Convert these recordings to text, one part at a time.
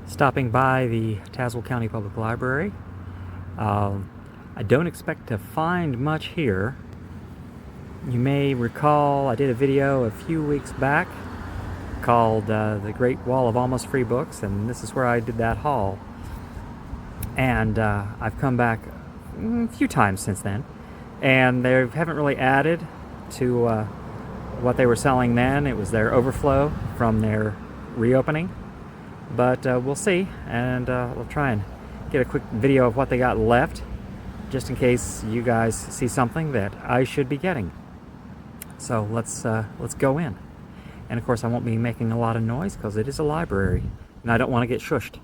Stopping by the Tazewell County Public Library. I don't expect to find much here. You may recall I did a video a few weeks back called The Great Wall of Almost Free Books, and this is where I did that haul. And I've come back a few times since then, and they haven't really added to what they were selling then. It was their overflow from their reopening. But we'll see, and we'll try and get a quick video of what they got left, just in case you guys see something that I should be getting. So let's go in. And of course I won't be making a lot of noise because it is a library, and I don't want to get shushed.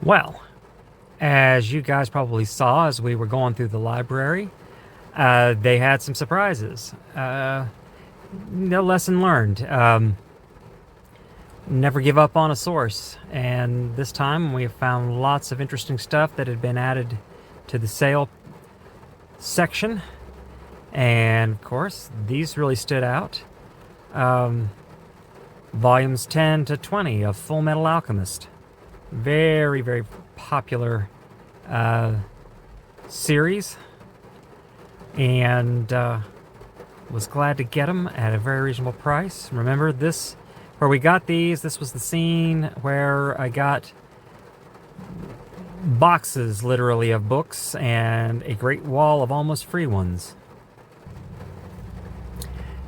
Well, as you guys probably saw as we were going through the library, they had some surprises. No lesson learned. Never give up on a source. And this time we found lots of interesting stuff that had been added to the sale section. And of course, these really stood out. Volumes 10 to 20 of Full Metal Alchemist. Very, very popular series. And was glad to get them at a very reasonable price. Remember this, where we got these, this was the scene where I got boxes, literally, of books and a great wall of almost free ones.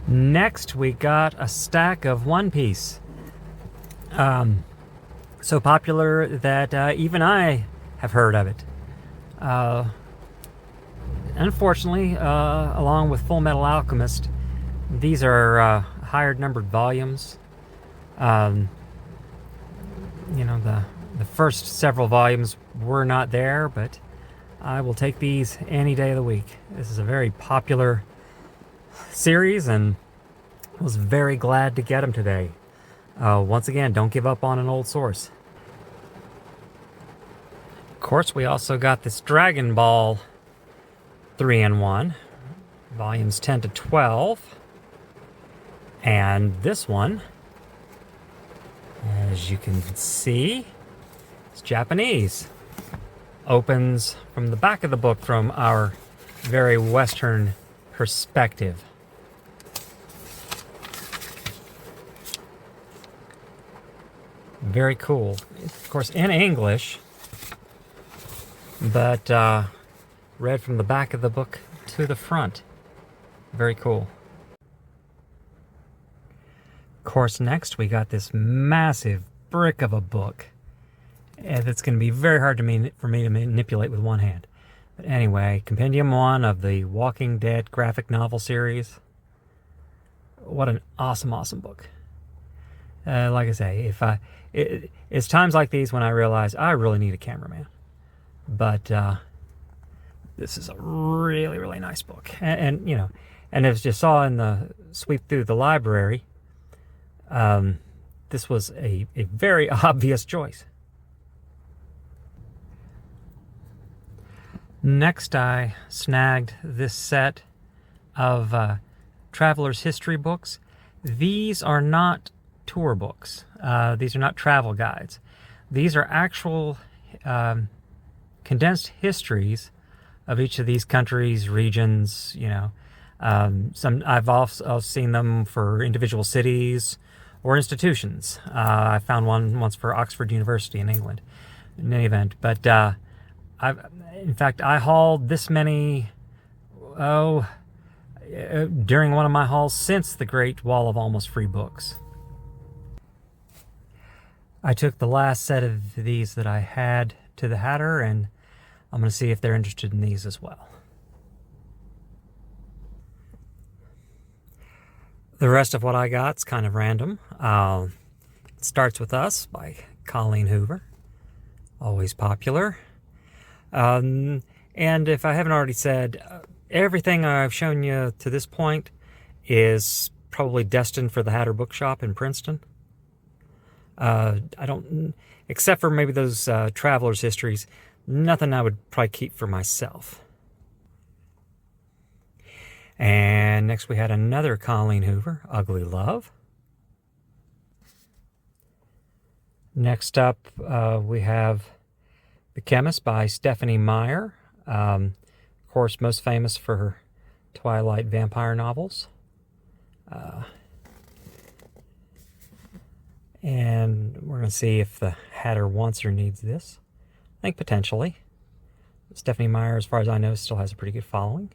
Next, we got a stack of One Piece. So popular that even I have heard of it. Unfortunately, along with Full Metal Alchemist, these are higher numbered volumes. You know, the first several volumes were not there, but I will take these any day of the week. This is a very popular series, and I was very glad to get them today. Once again, don't give up on an old source. Of course, we also got this Dragon Ball 3-in-1, volumes 10 to 12. And this one, as you can see, it's Japanese. Opens from the back of the book from our very Western perspective. Very cool. Of course, in English, but read from the back of the book to the front. Very cool. Of course, next we got this massive brick of a book. And it's going to be very hard for me to manipulate with one hand. But anyway, Compendium 1 of the Walking Dead graphic novel series. What an awesome, awesome book. Like I say, it's times like these when I realize I really need a cameraman. But this is a really, really nice book. And you know, and as you saw in the sweep through the library, this was a very obvious choice. Next, I snagged this set of Traveler's History books. These are not tour books. These are not travel guides. These are actual condensed histories of each of these countries, regions, you know. Some I've also seen them for individual cities or institutions. I found one once for Oxford University in England, in any event. But in fact, I hauled this many, during one of my hauls since the Great Wall of Almost Free Books. I took the last set of these that I had to the Hatter, and I'm going to see if they're interested in these as well. The rest of what I got's kind of random. It starts with Us by Colleen Hoover. Always popular. And if I haven't already said, everything I've shown you to this point is probably destined for the Hatter Bookshop in Princeton. I don't, except for maybe those Traveler's Histories, nothing I would probably keep for myself. And next we had another Colleen Hoover, Ugly Love. Next up, we have The Chemist by Stephanie Meyer. Of course, most famous for her Twilight vampire novels. And we're going to see if the Hatter wants or needs this. I think potentially. Stephanie Meyer, as far as I know, still has a pretty good following.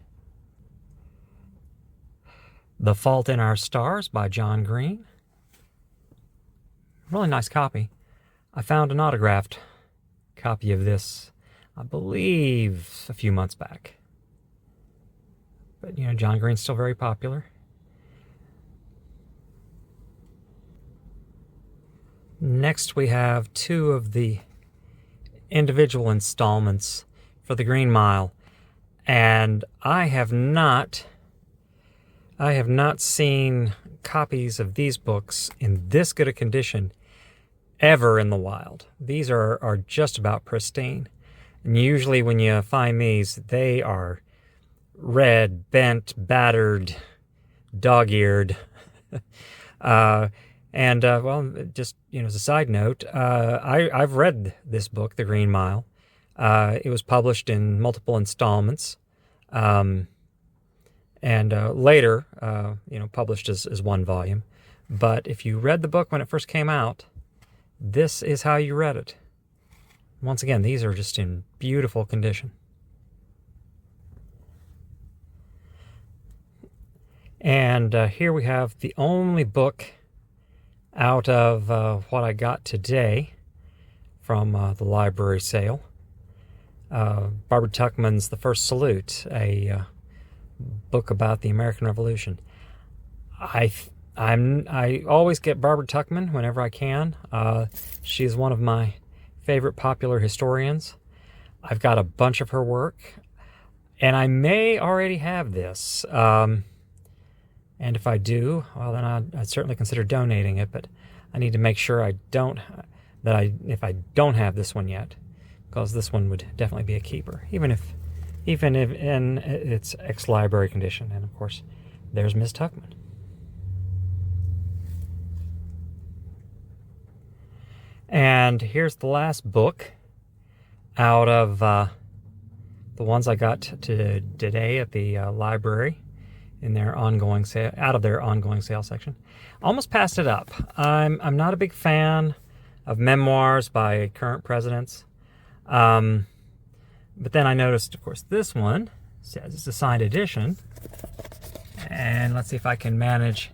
The Fault in Our Stars by John Green. Really nice copy. I found an autographed copy of this, I believe, a few months back. But, you know, John Green's still very popular. Next, we have two of the individual installments for the Green Mile. And I have not seen copies of these books in this good a condition ever in the wild. These are just about pristine. And usually when you find these, they are red, bent, battered, dog-eared. Well, just as a side note, I've read this book, The Green Mile. It was published in multiple installments, and later, published as one volume. But if you read the book when it first came out, this is how you read it. Once again, these are just in beautiful condition. And here we have the only book out of what I got today from the library sale. Barbara Tuchman's The First Salute, a book about the American Revolution. I always get Barbara Tuchman whenever I can. She's one of my favorite popular historians. I've got a bunch of her work, and I may already have this. And if I do, well, then I'd certainly consider donating it. But I need to make sure if I don't have this one yet, because this one would definitely be a keeper, even if in its ex-library condition. And of course, there's Miss Tuchman. And here's the last book out of the ones I got today at the library in their ongoing sale, out of their ongoing sale section. Almost passed it up. I'm not a big fan of memoirs by current presidents. But then I noticed, of course, this one says it's a signed edition. And let's see if I can manage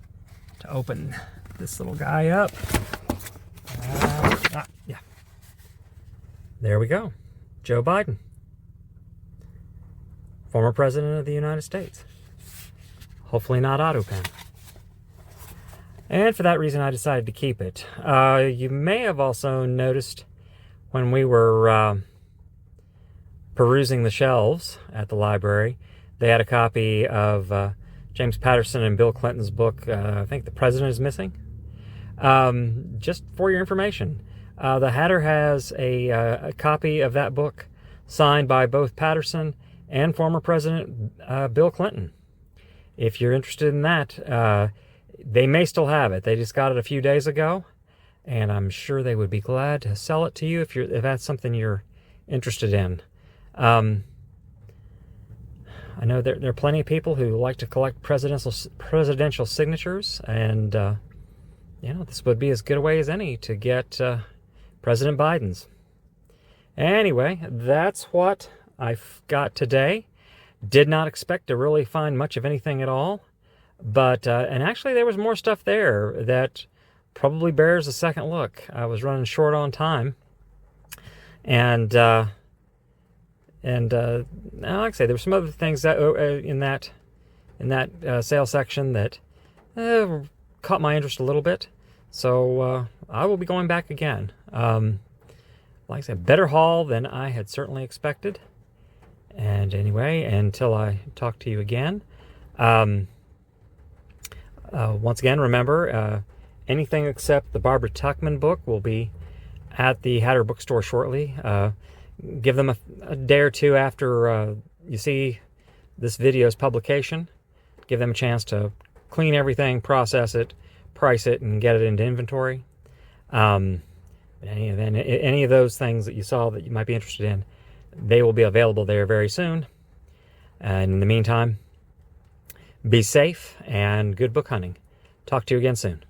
to open this little guy up. Yeah. There we go. Joe Biden, former president of the United States. Hopefully not AutoPen. And for that reason, I decided to keep it. You may have also noticed when we were perusing the shelves at the library, they had a copy of James Patterson and Bill Clinton's book, I think The President is Missing. Just for your information, the Hatter has a copy of that book signed by both Patterson and former President Bill Clinton. If you're interested in that, they may still have it. They just got it a few days ago, and I'm sure they would be glad to sell it to you if that's something you're interested in. I know there are plenty of people who like to collect presidential signatures, and this would be as good a way as any to get President Biden's. Anyway, that's what I've got today. Did not expect to really find much of anything at all, but and actually there was more stuff there that probably bears a second look. I was running short on time, and like I say, there were some other things that in that sale section that caught my interest a little bit. So I will be going back again. Like I said, better haul than I had certainly expected. And anyway, until I talk to you again, once again, remember, anything except the Barbara Tuchman book will be at the Hatter bookstore shortly. Give them a day or two after you see this video's publication. Give them a chance to clean everything, process it, price it, and get it into inventory. Any of those things that you saw that you might be interested in, they will be available there very soon. And in the meantime, be safe and good book hunting. Talk to you again soon.